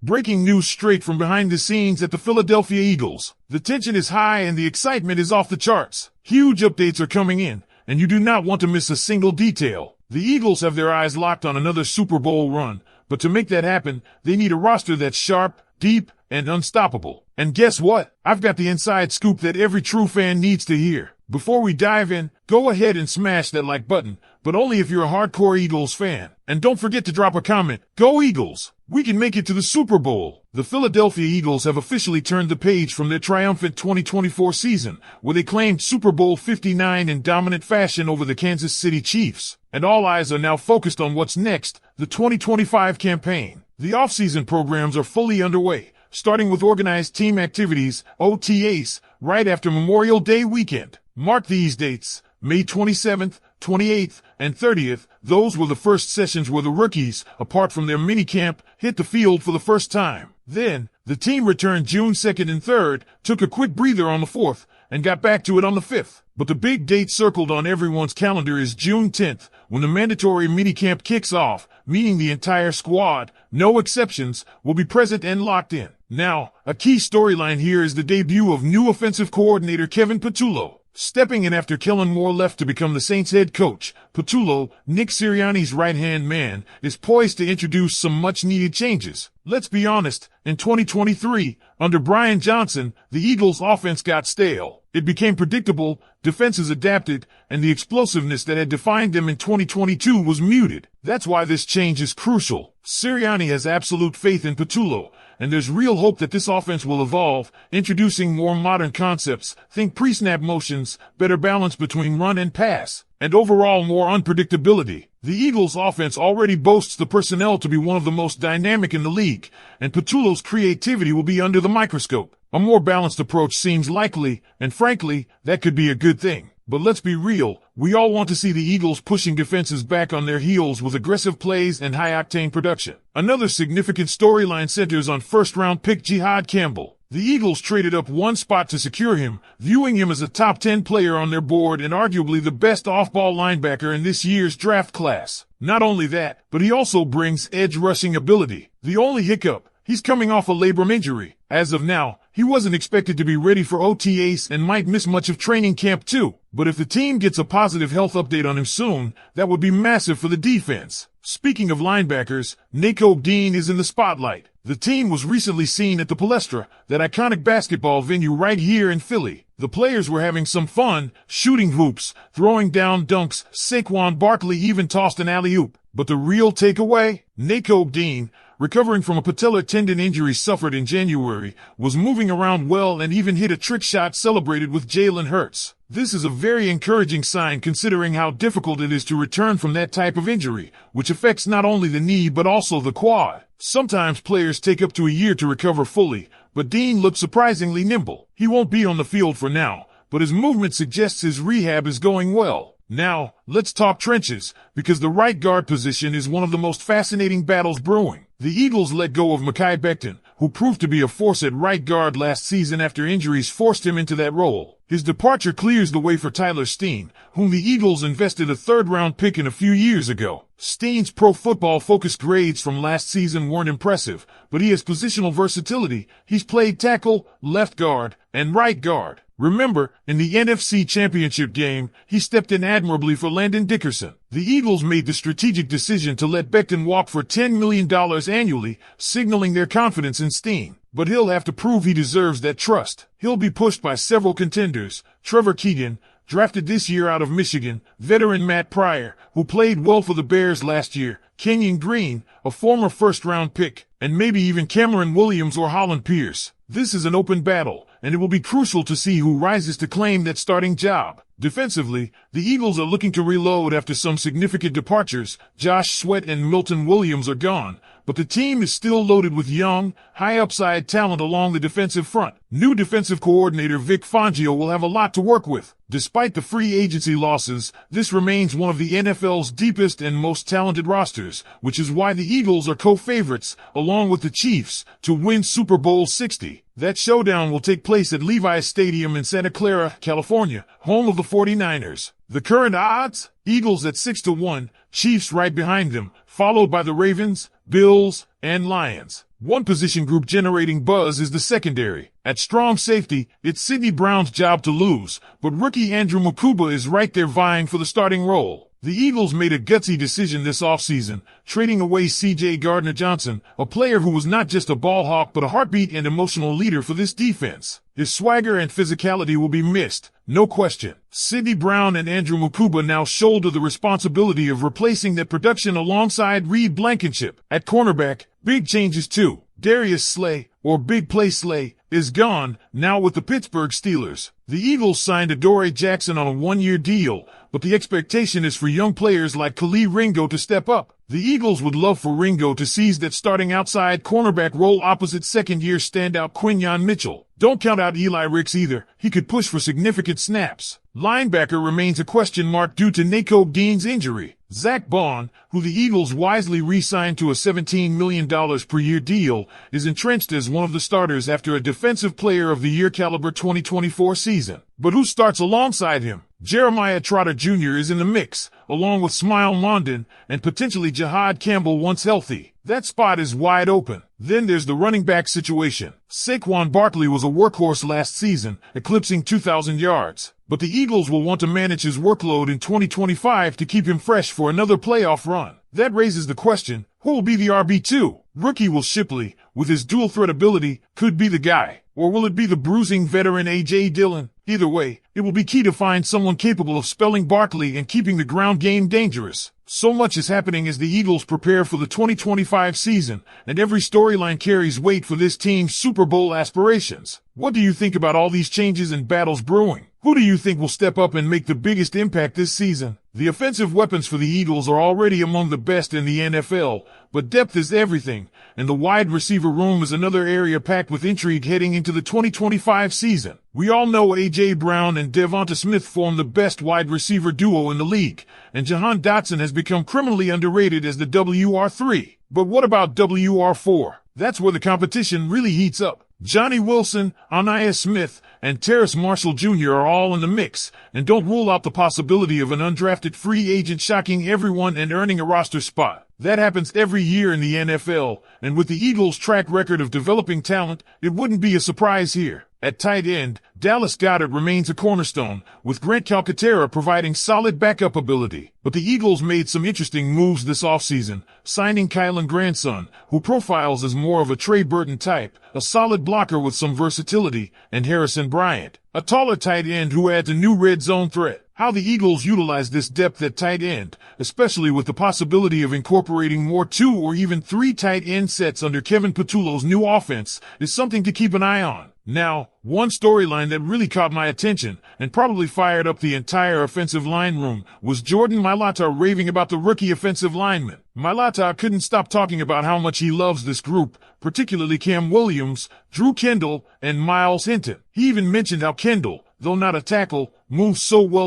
Breaking news straight from behind the scenes at the Philadelphia Eagles. The tension is high and the excitement is off the charts. Huge updates are coming in, and you do not want to miss a single detail. The Eagles have their eyes locked on another Super Bowl run, but to make that happen, they need a roster that's sharp, deep, and unstoppable. And guess what? I've got the inside scoop that every true fan needs to hear. Before we dive in, go ahead and smash that like button, but only if you're a hardcore Eagles fan. And don't forget to drop a comment. Go Eagles! We can make it to the Super Bowl. The Philadelphia Eagles have officially turned the page from their triumphant 2024 season, where they claimed Super Bowl 59 in dominant fashion over the Kansas City Chiefs. And all eyes are now focused on what's next, the 2025 campaign. The offseason programs are fully underway, starting with organized team activities, OTAs, right after Memorial Day weekend. Mark these dates, May 27th, 28th, and 30th. Those were the first sessions where the rookies, apart from their minicamp, hit the field for the first time. Then, the team returned June 2nd and 3rd, took a quick breather on the 4th, and got back to it on the 5th. But the big date circled on everyone's calendar is June 10th, when the mandatory minicamp kicks off, meaning the entire squad, no exceptions, will be present and locked in. Now, a key storyline here is the debut of new offensive coordinator Kevin Patullo. Stepping in after Kellen Moore left to become the Saints head coach, Patullo, Nick Sirianni's right-hand man, is poised to introduce some much-needed changes. Let's be honest, in 2023, under Brian Johnson, the Eagles' offense got stale. It became predictable, defenses adapted, and the explosiveness that had defined them in 2022 was muted. That's why this change is crucial. Sirianni has absolute faith in Patullo, and there's real hope that this offense will evolve, introducing more modern concepts, think pre-snap motions, better balance between run and pass, and overall more unpredictability. The Eagles' offense already boasts the personnel to be one of the most dynamic in the league, and Patullo's creativity will be under the microscope. A more balanced approach seems likely, and frankly, that could be a good thing. But let's be real, we all want to see the Eagles pushing defenses back on their heels with aggressive plays and high-octane production. Another significant storyline centers on first-round pick Jihad Campbell. The Eagles traded up one spot to secure him, viewing him as a top 10 player on their board and arguably the best off-ball linebacker in this year's draft class. Not only that, but he also brings edge rushing ability. The only hiccup, he's coming off a labrum injury. As of now, he wasn't expected to be ready for OTAs and might miss much of training camp too. But if the team gets a positive health update on him soon, that would be massive for the defense. Speaking of linebackers, Nakobe Dean is in the spotlight. The team was recently seen at the Palestra, that iconic basketball venue right here in Philly. The players were having some fun, shooting hoops, throwing down dunks. Saquon Barkley even tossed an alley-oop. But the real takeaway? Nakobe Dean, recovering from a patellar tendon injury suffered in January, was moving around well and even hit a trick shot celebrated with Jalen Hurts. This is a very encouraging sign considering how difficult it is to return from that type of injury, which affects not only the knee but also the quad. Sometimes players take up to a year to recover fully, but Dean looked surprisingly nimble. He won't be on the field for now, but his movement suggests his rehab is going well. Now, let's talk trenches, because the right guard position is one of the most fascinating battles brewing. The Eagles let go of Mekhi Becton, who proved to be a force at right guard last season after injuries forced him into that role. His departure clears the way for Tyler Steen, whom the Eagles invested a third-round pick in a few years ago. Steen's Pro Football Focus grades from last season weren't impressive, but he has positional versatility. He's played tackle, left guard, and right guard. Remember, in the NFC Championship game, he stepped in admirably for Landon Dickerson. The Eagles made the strategic decision to let Becton walk for $10 million annually, signaling their confidence in Steen. But he'll have to prove he deserves that trust. He'll be pushed by several contenders: Trevor Keegan, drafted this year out of Michigan; veteran Matt Pryor, who played well for the Bears last year; Kenyon Green, a former first-round pick; and maybe even Cameron Williams or Holland Pierce. This is an open battle, and it will be crucial to see who rises to claim that starting job. Defensively, the Eagles are looking to reload after some significant departures. Josh Sweat and Milton Williams are gone, but the team is still loaded with young, high-upside talent along the defensive front. New defensive coordinator Vic Fangio will have a lot to work with. Despite the free agency losses, this remains one of the NFL's deepest and most talented rosters, which is why the Eagles are co-favorites, along with the Chiefs, to win Super Bowl 60. That showdown will take place at Levi's Stadium in Santa Clara, California, home of the 49ers. The current odds? Eagles at 6-1, Chiefs right behind them, followed by the Ravens, Bills, and Lions. One position group generating buzz is the secondary. At strong safety, it's Sidney Brown's job to lose, but rookie Andrew Mukuba is right there vying for the starting role. The Eagles made a gutsy decision this offseason, trading away C.J. Gardner-Johnson, a player who was not just a ball hawk but a heartbeat and emotional leader for this defense. His swagger and physicality will be missed, no question. Sidney Brown and Andrew Mukuba now shoulder the responsibility of replacing that production alongside Reed Blankenship. At cornerback, big changes too. Darius Slay, or Big Play Slay, is gone, now with the Pittsburgh Steelers. The Eagles signed Adoree Jackson on a one-year deal, but the expectation is for young players like Khalil Ringo to step up. The Eagles would love for Ringo to seize that starting outside cornerback role opposite second-year standout Quinyon Mitchell. Don't count out Eli Ricks either. He could push for significant snaps. Linebacker remains a question mark due to Nakobe Dean's injury. Zach Bond, who the Eagles wisely re-signed to a $17 million per year deal, is entrenched as one of the starters after a Defensive Player of the Year caliber 2024 season. But who starts alongside him? Jeremiah Trotter Jr. is in the mix, along with Smile Mondon and potentially Jahad Campbell once healthy. That spot is wide open. Then there's the running back situation. Saquon Barkley was a workhorse last season, eclipsing 2,000 yards. But the Eagles will want to manage his workload in 2025 to keep him fresh for another playoff run. That raises the question, who will be the RB2? Rookie Will Shipley, with his dual threat ability, could be the guy. Or will it be the bruising veteran A.J. Dillon? Either way, it will be key to find someone capable of spelling Barkley and keeping the ground game dangerous. So much is happening as the Eagles prepare for the 2025 season, and every storyline carries weight for this team's Super Bowl aspirations. What do you think about all these changes and battles brewing? Who do you think will step up and make the biggest impact this season? The offensive weapons for the Eagles are already among the best in the NFL, but depth is everything, and the wide receiver room is another area packed with intrigue heading into the 2025 season. We all know A.J. Brown and DeVonta Smith form the best wide receiver duo in the league, and Jahan Dotson has become criminally underrated as the WR3. But what about WR4? That's where the competition really heats up. Johnny Wilson, Anaya Smith, and Terrace Marshall Jr. are all in the mix, and don't rule out the possibility of an undrafted free agent shocking everyone and earning a roster spot. That happens every year in the NFL, and with the Eagles' track record of developing talent, it wouldn't be a surprise here. At tight end, Dallas Goedert remains a cornerstone, with Grant Calcaterra providing solid backup ability. But the Eagles made some interesting moves this offseason, signing Kylan Granson, who profiles as more of a Trey Burton type, a solid blocker with some versatility, and Harrison Bryant, a taller tight end who adds a new red zone threat. How the Eagles utilize this depth at tight end, especially with the possibility of incorporating more 2 or even 3 tight end sets under Kevin Patullo's new offense, is something to keep an eye on. Now, one storyline that really caught my attention and probably fired up the entire offensive line room was Jordan Mailata raving about the rookie offensive lineman. Mailata couldn't stop talking about how much he loves this group, particularly Cam Williams, Drew Kendall, and Miles Hinton. He even mentioned how Kendall, though not a tackle, moves so well